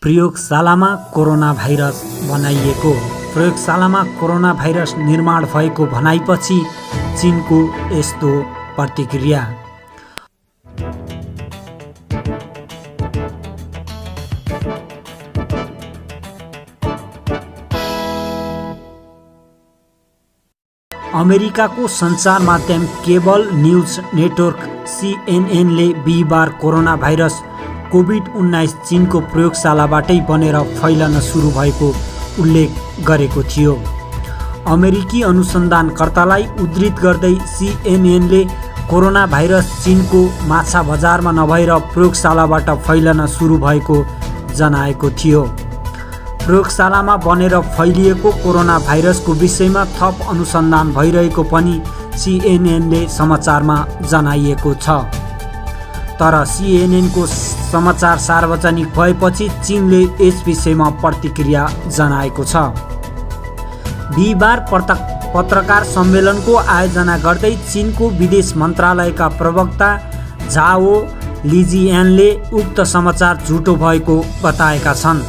प्रयोगशालामा corona virus बनाइएको। प्रयोगशालामा कोरोना भाइरस निर्माण भएको भनाइपछि चीनको यस्तो प्रतिक्रिया। अमेरिकाको सञ्चार माध्यम केबल न्युज नेटवर्क CNN ले बिहिबार कोरोना भाइरस कोभिड-19 चीनको प्रयोगशालाबाटै बनेर फैलन सुरु भएको उल्लेख गरेको थियो। अमेरिकी अनुसन्धानकर्तालाई उद्धृत गर्दै CNN ले कोरोना भाइरस चीनको माछा बजारमा नभएर प्रयोगशालाबाट फैलन सुरु भएको जनाएको थियो। प्रयोगशालामा बनेर फैलिएको कोरोना भाइरसको विषयमा थप अनुसन्धान भइरहेको पनि CNN ले समाचारमा जनाइएको छ। तर CNN को समाचार सार्वजनिक भएपछि चीनले यस विषयमा प्रतिक्रिया जनाएको छ। बिहिबार पत्रकार सम्मेलनको आयोजना गर्दै चीनको विदेश मन्त्रालयका प्रवक्ता झाओ लिजियानले उक्त समाचार झुटो भएको बताएका छन्।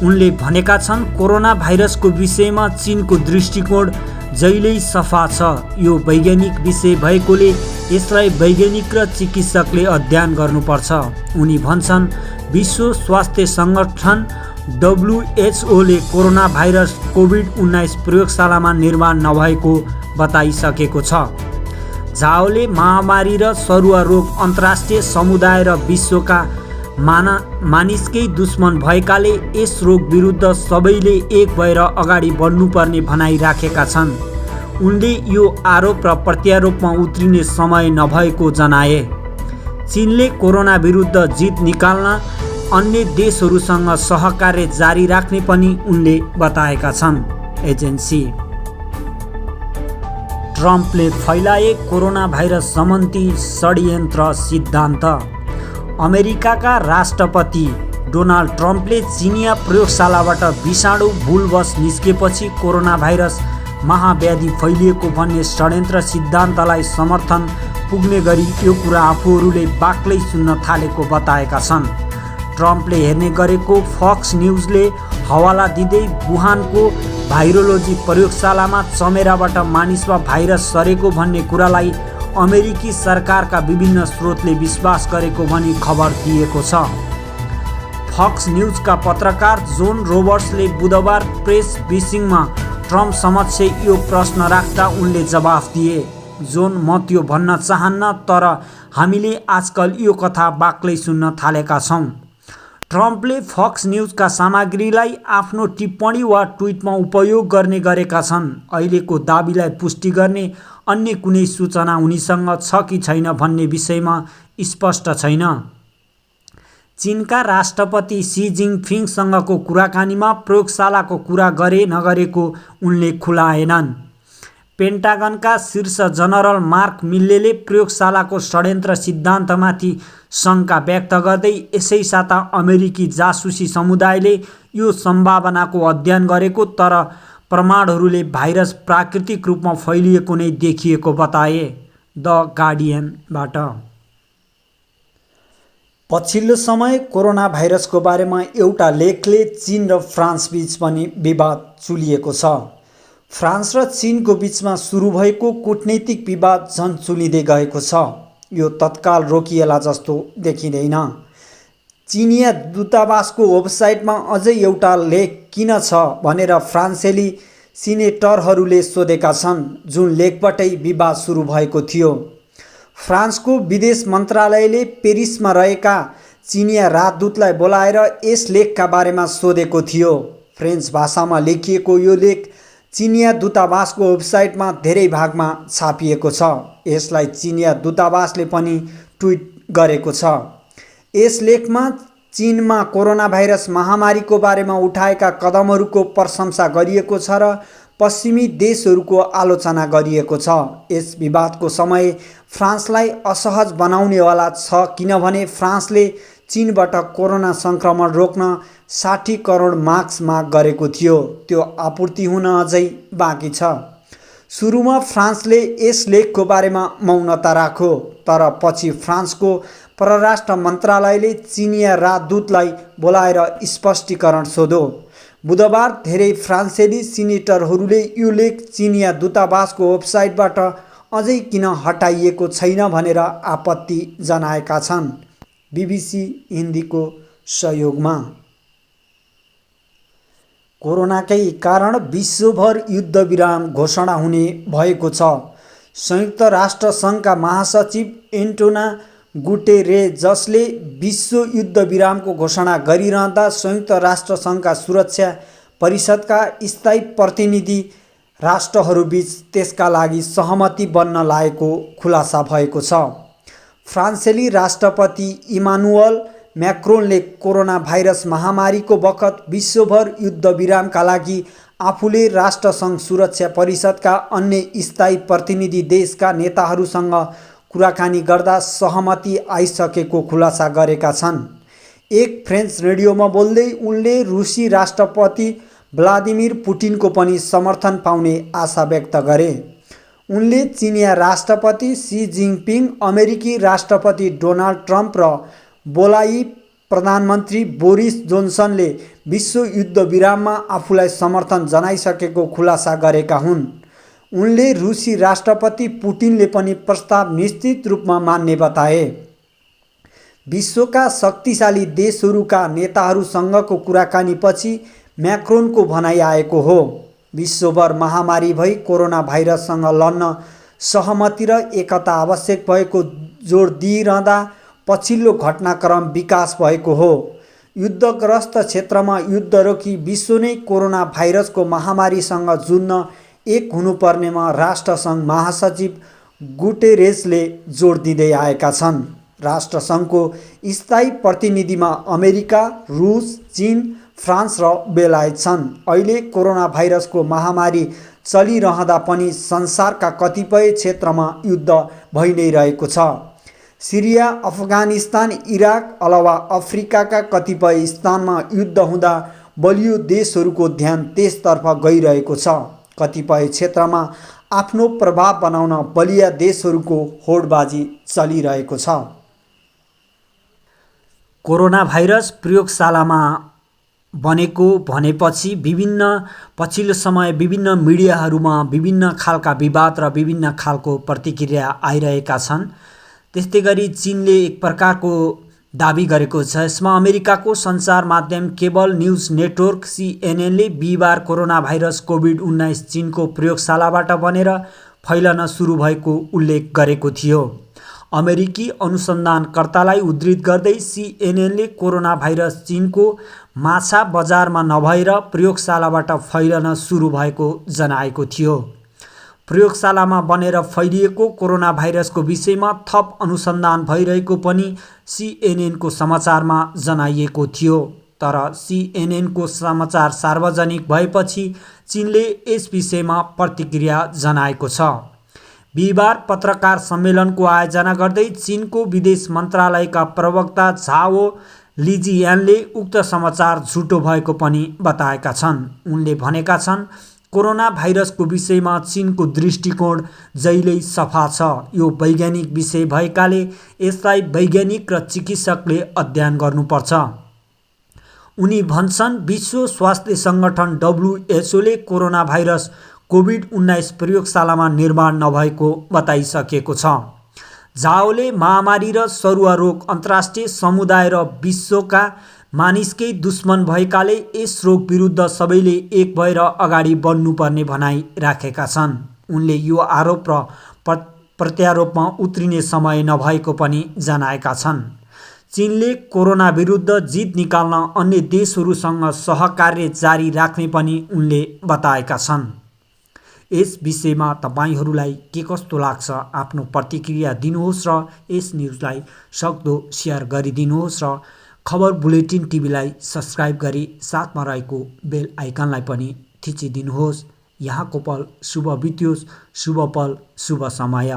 उनले भनेका छन्, कोरोना भाइरसको विषयमा चीनको दृष्टिकोण जहिल्यै सफा छ। यो वैज्ञानिक विषय भएकोले यसलाई वैज्ञानिक र चिकित्सकले अध्ययन गर्नुपर्छ। उनी भन्छन्, विश्व स्वास्थ्य सङ्गठन WHO ले कोरोना भाइरस कोभिड-19 प्रयोगशालामा निर्माण नभएको बताइसकेको छ। झाओले महामारी र सरुवा रोग अन्तर्राष्ट्रिय समुदाय र विश्वका मानिसकै दुश्मन भएकाले यस रोग विरुद्ध सबैले एक भएर अगाडि बढ्नुपर्ने भनाइ राखेका छन्। उनले यो आरोप र प्रत्यारोपमा उत्रिने समय नभएको जनाए। चीनले कोरोना विरुद्ध जित निकाल्न अन्य देशहरूसँग सहकार्य जारी राख्ने पनि उनले बताएका छन्। एजेन्सी ट्रम्पले फैलाए कोरोना भाइरस सम्बन्धी षड्यन्त्र सिद्धान्त। अमेरिकाका राष्ट्रपति डोनाल्ड ट्रम्पले चिनिया प्रयोगशालाबाट विषाणु भुलवश निस्केपछि कोरोना भाइरस महाव्याधि फैलिएको भन्ने षड्यन्त्र सिद्धान्तलाई समर्थन पुग्ने गरी यो कुरा आफूहरूले बाक्लै सुन्न थालेको बताएका छन्। ट्रम्पले हेर्ने गरेको फक्स न्युजले हवाला दिँदै वुहानको भाइरोलोजी प्रयोगशालामा चमेराबाट मानिसमा भाइरस सरेको भन्ने कुरालाई अमेरिकी सरकारका विभिन्न स्रोतले विश्वास गरेको भनी खबर दिएको छ। फक्स न्युजका पत्रकार जोन रोबर्ट्सले बुधबार प्रेस ब्रिफिङमा ट्रम्प समक्ष यो प्रश्न राख्दा उनले जवाफ दिए, जोन म त्यो भन्न चाहन्न, तर हामीले आजकल यो कथा बाक्लै सुन्न थालेका छौँ। ट्रम्पले फक्स न्युजका सामग्रीलाई आफ्नो टिप्पणी वा ट्विटमा उपयोग गर्ने गरेका छन्। अहिलेको दाबीलाई पुष्टि गर्ने अन्य कुनै सूचना उनीसँग छ कि छैन भन्ने विषयमा स्पष्ट छैन। चीनका राष्ट्रपति सी जिनपिङसँगको कुराकानीमा प्रयोगशालाको कुरा गरे नगरेको उनले खुलाएनन्। पेन्टागनका शीर्ष जनरल मार्क मिल्लेले प्रयोगशालाको षड्यन्त्र सिद्धान्तमाथि शङ्का व्यक्त गर्दै यसै साता अमेरिकी जासुसी समुदायले यो सम्भावनाको अध्ययन गरेको, तर प्रमाणहरूले भाइरस प्राकृतिक रूपमा फैलिएको नै देखिएको बताए। द गार्डियनबाट पछिल्लो समय कोरोना भाइरसको बारेमा एउटा लेखले चीन र फ्रान्स बीच पनि विवाद चुलिएको छ। फ्रान्स र चीनको बीचमा सुरु भएको कूटनैतिक विवाद झन् चुलिँदै गएको छ। यो तत्काल रोकिएला जस्तो देखिँदैन। चिनिया दूतावासको वेबसाइटमा अझै एउटा लेख किन छ भनेर फ्रान्सेली सिनेटरहरूले सोधेका छन्, जुन लेखबाटै विवाद सुरु भएको थियो। फ्रान्सको विदेश मन्त्रालयले पेरिसमा रहेका चिनिया राजदूतलाई बोलाएर यस लेखका बारेमा सोधेको थियो। फ्रेन्च भाषामा लेखिएको यो लेख चिनिया दूतावासको वेबसाइटमा धेरै भागमा छापिएको छ। यसलाई चिनिया दूतावासले पनि ट्विट गरेको छ। यस लेखमा चीनमा कोरोना भाइरस महामारीको बारेमा उठाएका कदमहरूको प्रशंसा गरिएको छ र पश्चिमी देशहरूको आलोचना गरिएको छ। यस विवादको समय फ्रान्सलाई असहज बनाउनेवाला छ, किनभने फ्रान्सले चीनबाट कोरोना सङ्क्रमण रोक्न 60 करोड मास्क माग गरेको थियो। त्यो आपूर्ति हुन अझै बाँकी छ। सुरुमा फ्रान्सले यस लेखको बारेमा मौनता राख्यो, तर पछि फ्रान्सको परराष्ट्र मन्त्रालयले चिनिया राजदूतलाई बोलाएर स्पष्टीकरण सोध्यो। बुधबार धेरै फ्रान्सेली सिनेटरहरूले यो लेख चिनिया दूतावासको वेबसाइटबाट अझै किन हटाइएको छैन भनेर आपत्ति जनाएका छन्। बीबीसी हिन्दीको सहयोगमा। कोरोनाकै कारण विश्वभर युद्धविराम घोषणा हुने भएको छ। संयुक्त राष्ट्र सङ्घका महासचिव एन्टोनियो गुटेरेजले विश्व युद्धविरामको घोषणा गरिरहँदा संयुक्त राष्ट्र सङ्घका सुरक्षा परिषदका स्थायी प्रतिनिधि राष्ट्रहरूबीच त्यसका लागि सहमति बन्न लागेको खुलासा भएको छ। फ्रान्सेली राष्ट्रपति इमानुएल म्याक्रोनले कोरोना भाइरस महामारीको बखत विश्वभर युद्धविरामका लागि आफूले राष्ट्रसङ्घ सुरक्षा परिषदका अन्य स्थायी प्रतिनिधि देशका नेताहरूसँग कुराकानी गर्दा सहमति आइसकेको खुलासा गरेका छन्। एक फ्रेन्च रेडियोमा बोल्दै उनले रुसी राष्ट्रपति भ्लादिमिर पुटिनको पनि समर्थन पाउने आशा व्यक्त गरे। उनले चिनिया राष्ट्रपति सी जिनपिङ, अमेरिकी राष्ट्रपति डोनाल्ड ट्रम्प र बोलाई प्रधानमन्त्री बोरिस जोन्सनले विश्व युद्धविराममा आफूलाई समर्थन जनाइसकेको खुलासा गरेका हुन्। उनले रुसी राष्ट्रपति पुटिनले पनि प्रस्ताव निश्चित रूपमा मान्ने बताए। विश्वका शक्तिशाली देशहरूका नेताहरूसँगको कुराकानीपछि म्याक्रोनको भनाइ आएको हो। विश्वभर महामारी भई कोरोना भाइरससँग लड्न सहमति र एकता आवश्यक भएको जोड दिइरहँदा पछिल्लो घटनाक्रम विकास भएको हो। युद्धग्रस्त क्षेत्रमा युद्ध रोकी विश्व नै कोरोना भाइरसको महामारीसँग जुझ्न एक हुनुपर्नेमा राष्ट्रसङ्घ महासचिव गुटेरेसले जोड दिँदै आएका छन्। राष्ट्रसङ्घको स्थायी प्रतिनिधिमा अमेरिका, रुस, चीन, फ्रान्स र बेलायत छन्। अहिले कोरोना भाइरसको महामारी चलिरहँदा पनि संसारका कतिपय क्षेत्रमा युद्ध भइ नै रहेको छ। सिरिया, अफगानिस्तान, इराक अलावा अफ्रिकाका कतिपय स्थानमा युद्ध हुँदा बलियो देशहरूको ध्यान त्यसतर्फ गइरहेको छ। कतिपय क्षेत्रमा आफ्नो प्रभाव बनाउन बलिया देशहरूको होडबाजी चलिरहेको छ। कोरोना भाइरस प्रयोगशालामा बनेको भनेपछि पछिल्लो समय विभिन्न मिडियाहरूमा विभिन्न खालका विवाद र विभिन्न खालको प्रतिक्रिया आइरहेका छन्। त्यस्तै गरी चीनले एक प्रकारको दाबी गरेको छ। यसमा अमेरिकाको सञ्चार माध्यम केबल न्युज नेटवर्क सीएनएनले बिहिबार कोरोना भाइरस कोभिड-19 चीनको प्रयोगशालाबाट बनेर फैलन सुरु भएको उल्लेख गरेको थियो। अमेरिकी अनुसन्धानकर्तालाई उद्धृत गर्दै सीएनएनले कोरोना भाइरस चीनको माछा बजारमा नभएर प्रयोगशालाबाट फैलन सुरु भएको जनाएको थियो। प्रयोगशालामा बनेर फैलिएको कोरोना भाइरसको विषयमा थप अनुसन्धान भइरहेको पनि सीएनएनको समाचारमा जनाइएको थियो। तर सीएनएनको समाचार सार्वजनिक भएपछि चीनले यस विषयमा प्रतिक्रिया जनाएको छ। बिहिबार पत्रकार सम्मेलनको आयोजना गर्दै चीनको विदेश मन्त्रालयका प्रवक्ता झाओ लिजियानले उक्त समाचार झुटो भएको पनि बताएका छन्। उनले भनेका छन्, कोरोना भाइरसको विषयमा चीनको दृष्टिकोण जहिल्यै सफा छ। यो वैज्ञानिक विषय भएकाले यसलाई वैज्ञानिक र चिकित्सकले अध्ययन गर्नुपर्छ। उनी भन्छन्, विश्व स्वास्थ्य सङ्गठन WHOले कोरोना भाइरस कोभिड-19 प्रयोगशालामा निर्माण नभएको बताइसकेको छ। झाओले महामारी र सरुवा रोग अन्तर्राष्ट्रिय समुदाय र विश्वका मानिसकै दुश्मन भएकाले यस रोग विरुद्ध सबैले एक भएर अगाडि बढ्नुपर्ने भनाइ राखेका छन्। उनले यो आरोप र प्रत्यारोपमा उत्रिने समय नभएको पनि जनाएका छन्। चीनले कोरोना विरुद्ध जित निकाल्न अन्य देशहरूसँग सहकार्य जारी राख्ने पनि उनले बताएका छन्। यस विषयमा तपाईहरूलाई के कस्तो लाग्छ? आफ्नो प्रतिक्रिया दिनुहोस् र यस न्युजलाई सक्दो सेयर गरिदिनुहोस् र खबर बुलेटिन टिभीलाई सब्स्क्राइब गरी साथमा रहेको बेल आइकनलाई पनि थिचिदिनुहोस्। यहाँको पल शुभ बित्योस्, शुभ पल शुभ समय।